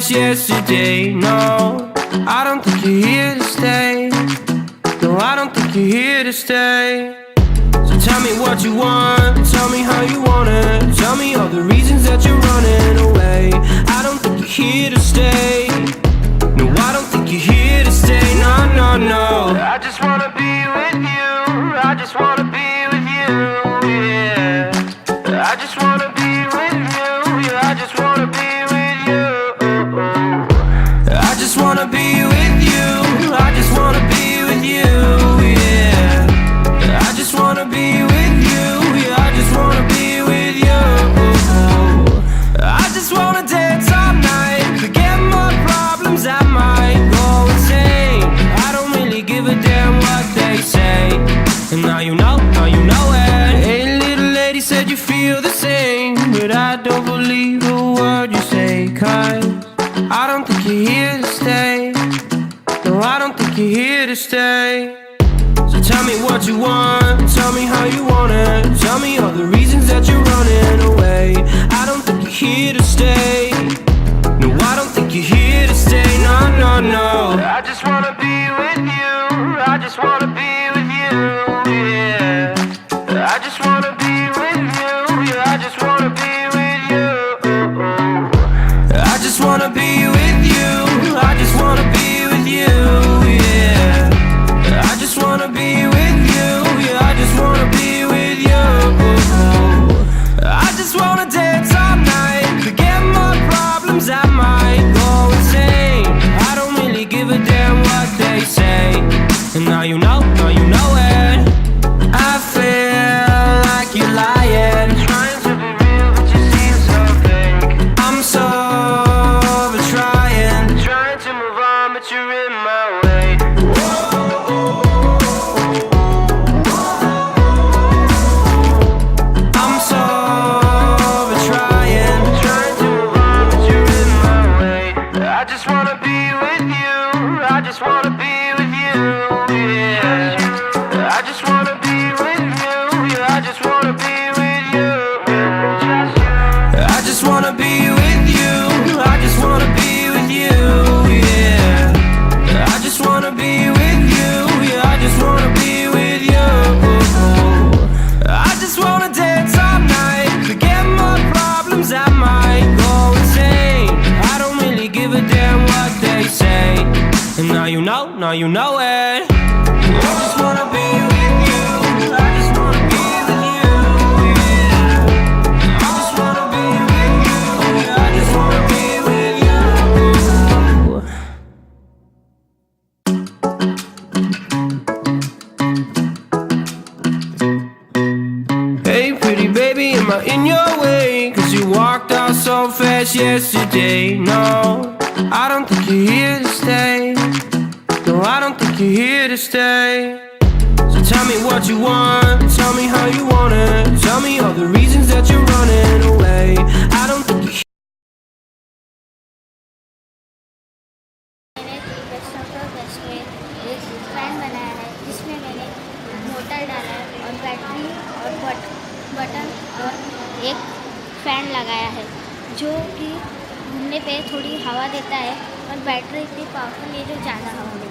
fast yesterday. No, I don't think you're here to stay. No, I don't think you're here to stay. So tell me what you want, tell me how you want it. Tell me all the reasons that you're running away. I don't think you're here to stay. No, I don't think you're here to stay. No, no, no. I just wanna be with you. I just wanna be with you, yeah. I just wanna be with you. Yeah, I just wanna be with you. I just wanna be with you. I just wanna be with you, yeah. I just wanna be with you. Yeah, I just wanna be with you. I just wanna dance all night, forget my problems, I might go insane. I don't really give a damn what they say. And now you know it. Hey, little lady said you feel the same, but I don't believe a word you say. 'Cause I don't think you're here to stay. No, I don't think you're here to stay. So tell me what you want, tell me how you want it. Tell me all the reasons that you're running away. I don't think you're here to stay. No, I don't think you're here to stay. No, no, no. I just wanna be with you. I just wanna be with you, yeah. I just wanna be with you. Yeah, I just wanna be with you. I just wanna be with you. I just wanna be with you, yeah. I just wanna be with you. Yeah, I just wanna be with you. I just wanna dance all night, forget my problems, I might go insane. I don't really give a damn what they say. And now you know it. I feel like you're lying, trying to be real, but you seem so fake. I'm so over trying to move on, but you're in my way. I'm so over trying to move on, but you're in my way. I just wanna be with you. I just wanna be with you, yeah. I just wanna be with you. Yeah, I just wanna be with you. I just wanna be with you. I just wanna be with you, yeah. I just wanna be with you. Yeah, I just wanna be with you. I just wanna dance all night, forget my problems, I might go insane. I don't really give a damn what they say. And now you know it. I just wanna be with you. I just wanna be with you, yeah. I just wanna be with you. Yeah, I just wanna be with you. Hey, pretty baby, am I in your way? 'Cause you walked out so fast yesterday. No, I don't think you're here to stay. No, I don't think you're here to stay. So tell me what you want, tell me how you want it. Tell me all the reasons that you're running away. I don't think you're मैंने desktop पर best में एक fan बनाया है, जिसमें मैंने motor डाला है और बैटरी और बटन और एक फ़ैन लगाया है, जो कि घूमने पे थोड़ी हवा देता है और बैटरी इतनी पावरफुल है जो ज़्यादा हवा देता है।